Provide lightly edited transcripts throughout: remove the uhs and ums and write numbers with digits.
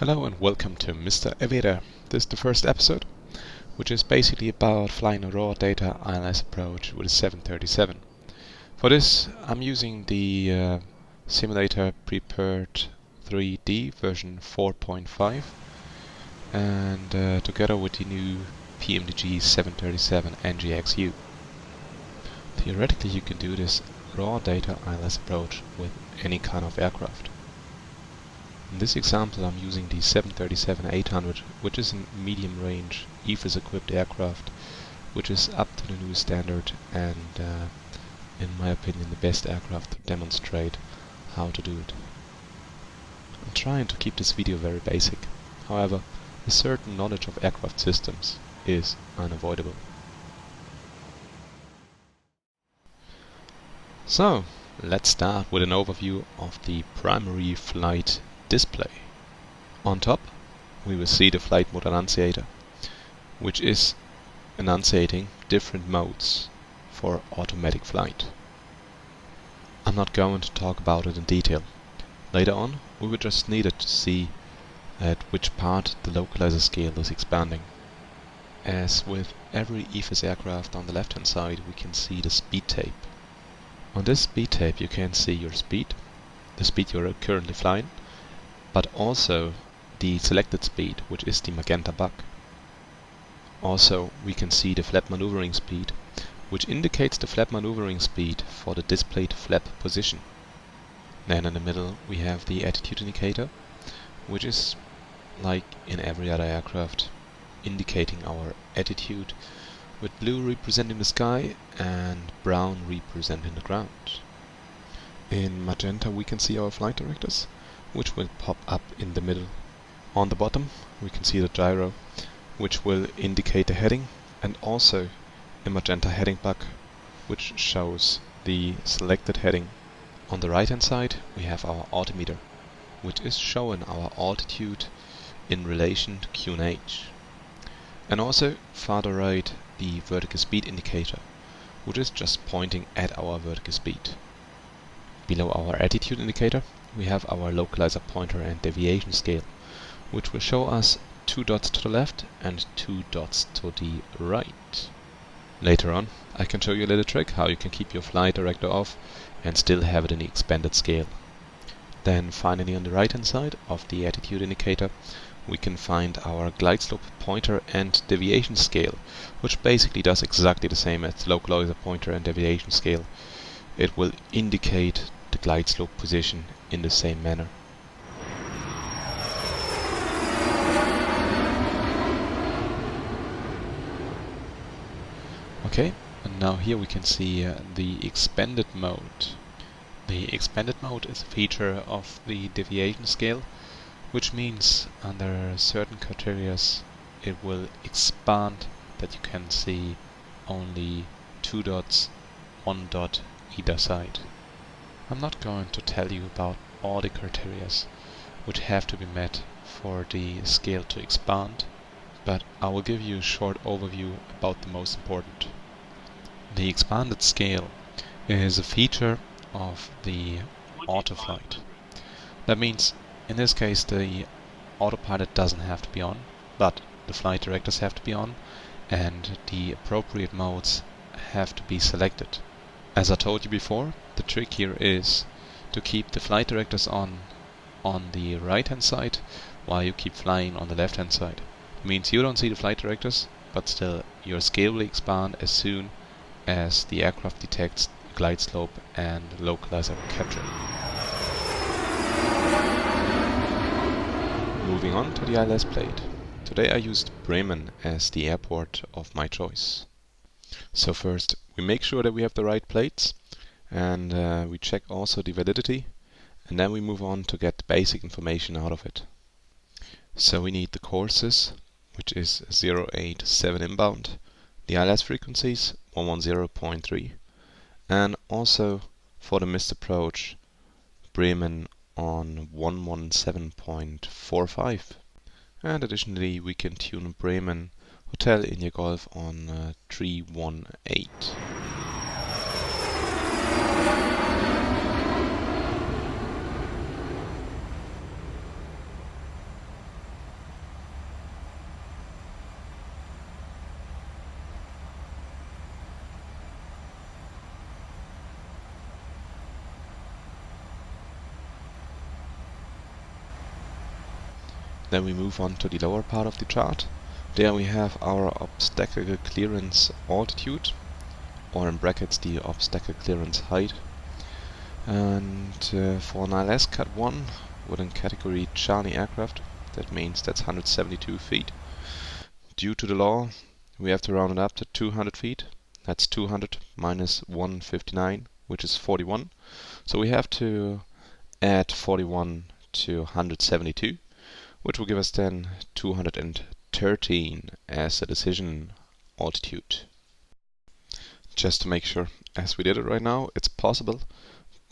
Hello and welcome to Mr. Eviator. This is the first episode, which is basically about flying a raw data ILS approach with a 737. For this, I'm using the simulator prepared 3D version 4.5 and together with the new PMDG B737-800NGXu. Theoretically, you can do this raw data ILS approach with any kind of aircraft. In this example I'm using the 737-800, which is a medium-range EFIS-equipped aircraft, which is up to the new standard and, in my opinion, the best aircraft to demonstrate how to do it. I'm trying to keep this video very basic, however, a certain knowledge of aircraft systems is unavoidable. So, let's start with an overview of the primary flight display. On top we will see the flight mode annunciator, which is enunciating different modes for automatic flight. I'm not going to talk about it in detail. Later on we will just need it to see at which part the localizer scale is expanding. As with every EFIS aircraft, on the left hand side we can see the speed tape. On this speed tape you can see your speed, the speed you're currently flying, but also the selected speed, which is the magenta bar. Also we can see the flap maneuvering speed, which indicates the flap maneuvering speed for the displayed flap position. Then in the middle we have the attitude indicator, which is, like in every other aircraft, indicating our attitude, with blue representing the sky and brown representing the ground. In magenta we can see our flight directors, which will pop up in the middle. On the bottom we can see the gyro, which will indicate the heading, and also a magenta heading bar, which shows the selected heading. On the right hand side we have our altimeter, which is showing our altitude in relation to QNH. And also farther right the vertical speed indicator, which is just pointing at our vertical speed. Below our attitude indicator we have our localizer pointer and deviation scale, which will show us 2 dots to the left and 2 dots to the right. Later on I can show you a little trick how you can keep your flight director off and still have it in the expanded scale. Then finally on the right hand side of the attitude indicator we can find our glide slope pointer and deviation scale, which basically does exactly the same as the localizer pointer and deviation scale. It will indicate the glide slope position in the same manner. Okay, and now here we can see the expanded mode. The expanded mode is a feature of the deviation scale, which means under certain criteria it will expand that you can see only 2 dots, 1 dot either side. I'm not going to tell you about all the criteria which have to be met for the scale to expand, but I will give you a short overview about the most important. The expanded scale is a feature of the autoflight. That means in this case the autopilot doesn't have to be on, but the flight directors have to be on and the appropriate modes have to be selected. As I told you before, the trick here is to keep the flight directors on the right hand side while you keep flying on the left hand side. It means you don't see the flight directors, but still your scale will expand as soon as the aircraft detects glide slope and localizer capture. Moving on to the ILS plate. Today I used Bremen as the airport of my choice. So first we make sure that we have the right plates, and we check also the validity, and then we move on to get the basic information out of it. So we need the courses, which is 087 inbound, the ILS frequencies 110.3, and also for the missed approach Bremen on 117.45, and additionally we can tune Bremen Hotel India Golf on 318. Then we move on to the lower part of the chart. There we have our obstacle clearance altitude, or in brackets the obstacle clearance height. And for an ILS Cat 1 within category Charlie aircraft, that means that's 172 feet. Due to the law, we have to round it up to 200 feet. That's 200 minus 159, which is 41. So we have to add 41 to 172, which will give us then 213 as a decision altitude. Just to make sure, as we did it right now, it's possible,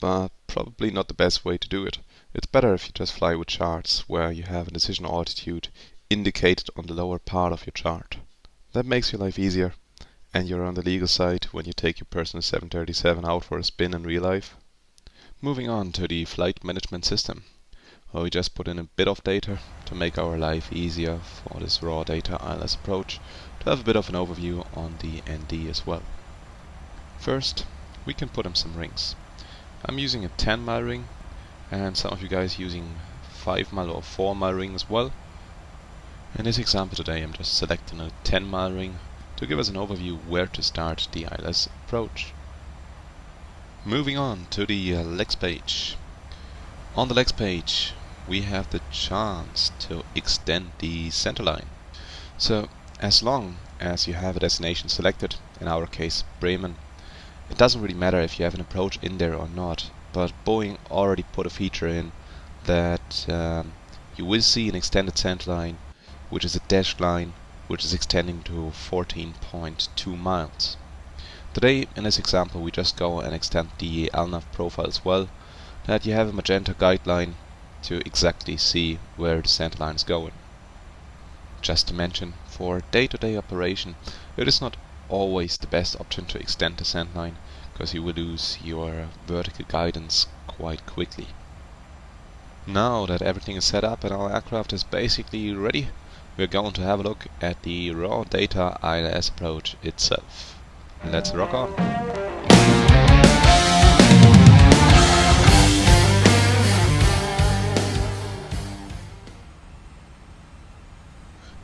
but probably not the best way to do it. It's better if you just fly with charts where you have a decision altitude indicated on the lower part of your chart. That makes your life easier, and you're on the legal side when you take your personal 737 out for a spin in real life. Moving on to the flight management system, where we just put in a bit of data to make our life easier for this raw data ILS approach, to have a bit of an overview on the ND as well. First, we can put in some rings. I'm using a 10-mile ring, and some of you guys using 5-mile or 4-mile ring as well. In this example today I'm just selecting a 10-mile ring to give us an overview where to start the ILS approach. Moving on to the legs page. On the legs page we have the chance to extend the centerline. So as long as you have a destination selected, in our case Bremen, it doesn't really matter if you have an approach in there or not, but Boeing already put a feature in that you will see an extended centerline, which is a dashed line which is extending to 14.2 miles. Today in this example we just go and extend the LNAV profile as well, that you have a magenta guideline to exactly see where the centerline is going. Just to mention, for day-to-day operation it is not always the best option to extend the centerline, because you will lose your vertical guidance quite quickly. Now that everything is set up and our aircraft is basically ready, we're going to have a look at the raw data ILS approach itself. Let's rock on!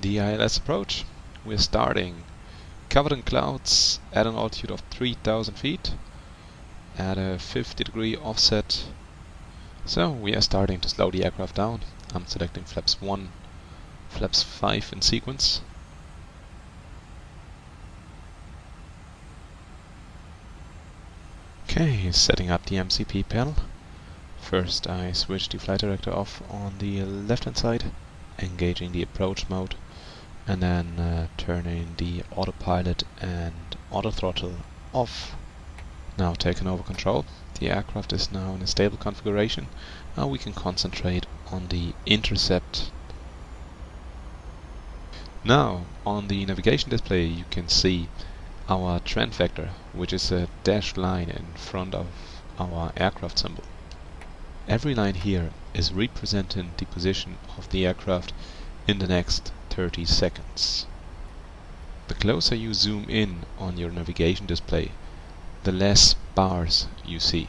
The ILS approach, we're starting covered in clouds at an altitude of 3000 feet at a 50-degree offset. So we are starting to slow the aircraft down. I'm selecting flaps 1, flaps 5 in sequence. Okay, setting up the MCP panel. First I switch the flight director off on the left hand side, engaging the approach mode, and then turning the autopilot and auto throttle off. Now taking over control, the aircraft is now in a stable configuration. Now we can concentrate on the intercept. Now on the navigation display you can see our trend vector, which is a dashed line in front of our aircraft symbol. Every line here is representing the position of the aircraft in the next 30 seconds. The closer you zoom in on your navigation display, the less bars you see.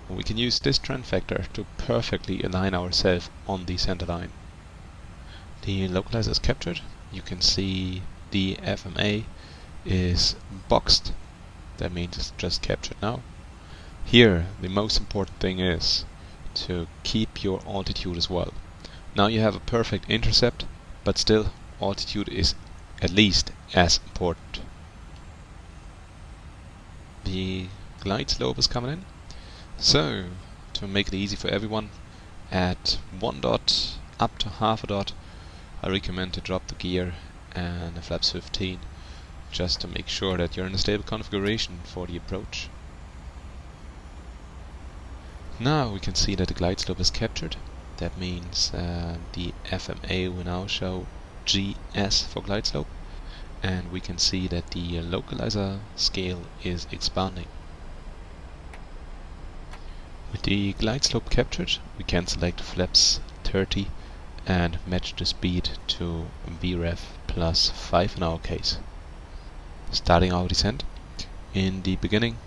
We can use this trend vector to perfectly align ourselves on the center line. The localizer is captured. You can see the FMA is boxed. That means it's just captured now. Here the most important thing is to keep your altitude as well. Now you have a perfect intercept, but still altitude is at least as important. The glide slope is coming in. So to make it easy for everyone, at 1 dot up to half a dot I recommend to drop the gear and a flaps 15, just to make sure that you're in a stable configuration for the approach. Now we can see that the glide slope is captured. That means the FMA will now show GS for glide slope, and we can see that the localizer scale is expanding. With the glide slope captured, we can select flaps 30 and match the speed to VREF plus 5 in our case. Starting our descent, in the beginning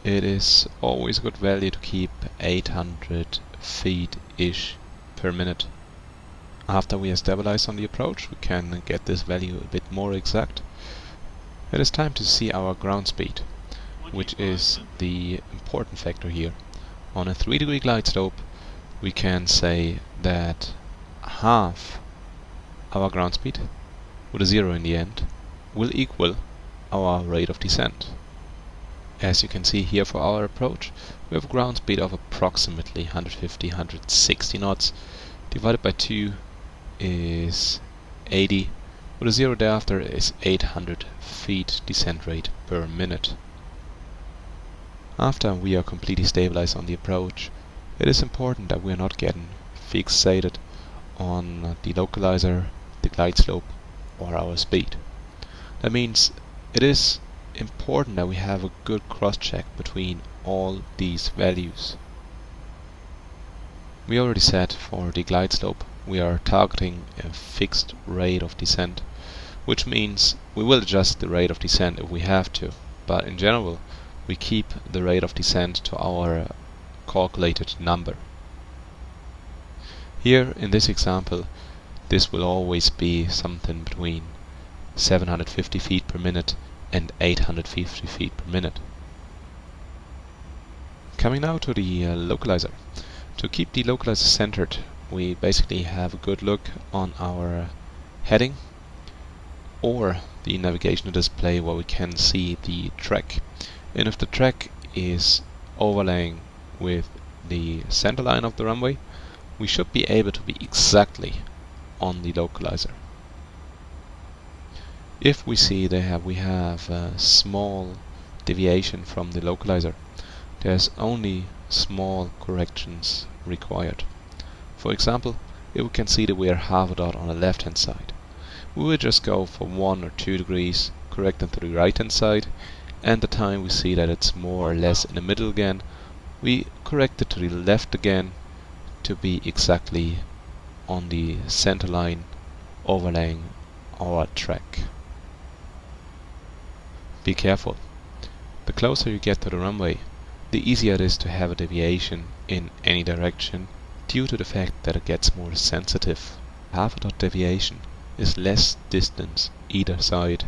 it is always a good value to keep 800 feet-ish per minute. After we are stabilized on the approach, we can get this value a bit more exact. It is time to see our ground speed, which is the important factor here. On a 3-degree glide slope, we can say that half our ground speed, with a 0 in the end, will equal our rate of descent. As you can see here for our approach, we have a ground speed of approximately 150-160 knots. Divided by 2 is 80, with a 0 thereafter is 800 feet descent rate per minute. After we are completely stabilized on the approach, it is important that we are not getting fixated on the localizer, the glide slope, or our speed. That means it is important that we have a good cross-check between all these values. We already said for the glide slope we are targeting a fixed rate of descent, which means we will adjust the rate of descent if we have to, but in general we keep the rate of descent to our calculated number. Here in this example, this will always be something between 750 feet per minute and 850 feet per minute. Coming now to the localizer. To keep the localizer centered, we basically have a good look on our heading or the navigational display where we can see the track. And if the track is overlaying with the center line of the runway, we should be able to be exactly on the localizer. If we see we have a small deviation from the localizer, there's only small corrections required. For example, if we can see that we are half a dot on the left hand side, we will just go for 1 or 2 degrees, correct them to the right hand side, and the time we see that it's more or less in the middle again, we correct it to the left again to be exactly on the center line overlaying our track. Be careful. The closer you get to the runway, the easier it is to have a deviation in any direction due to the fact that it gets more sensitive. Half a dot deviation is less distance either side,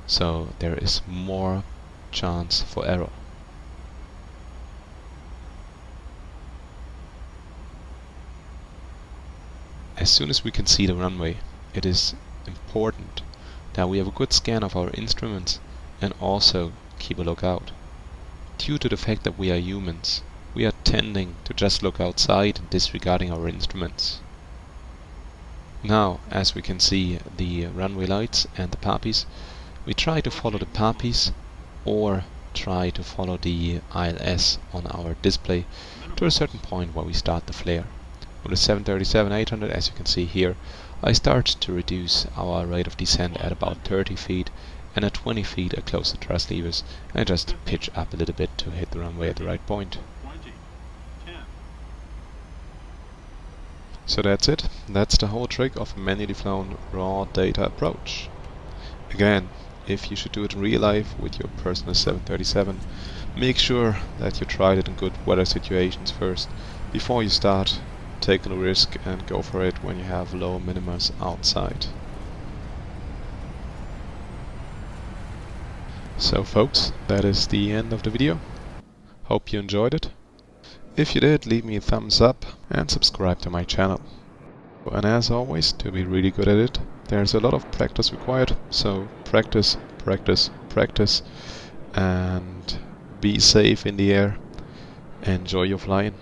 so there is more chance for error. As soon as we can see the runway, it is important that we have a good scan of our instruments and also keep a lookout. Due to the fact that we are humans, we are tending to just look outside and disregarding our instruments. Now, as we can see the runway lights and the poppies, we try to follow the poppies or try to follow the ILS on our display to a certain point where we start the flare. With the 737-800, as you can see here, I start to reduce our rate of descent at about 30 feet, and at 20 feet I close the thrust levers and just pitch up a little bit to hit the runway at the right point. So that's it. That's the whole trick of a manually flown raw data approach. Again, if you should do it in real life with your personal 737, make sure that you tried it in good weather situations first before you start taking a risk and go for it when you have low minimas outside. So folks, that is the end of the video. Hope you enjoyed it. If you did, leave me a thumbs up and subscribe to my channel. And as always, to be really good at it, there's a lot of practice required, so practice, practice, practice, and be safe in the air. Enjoy your flying.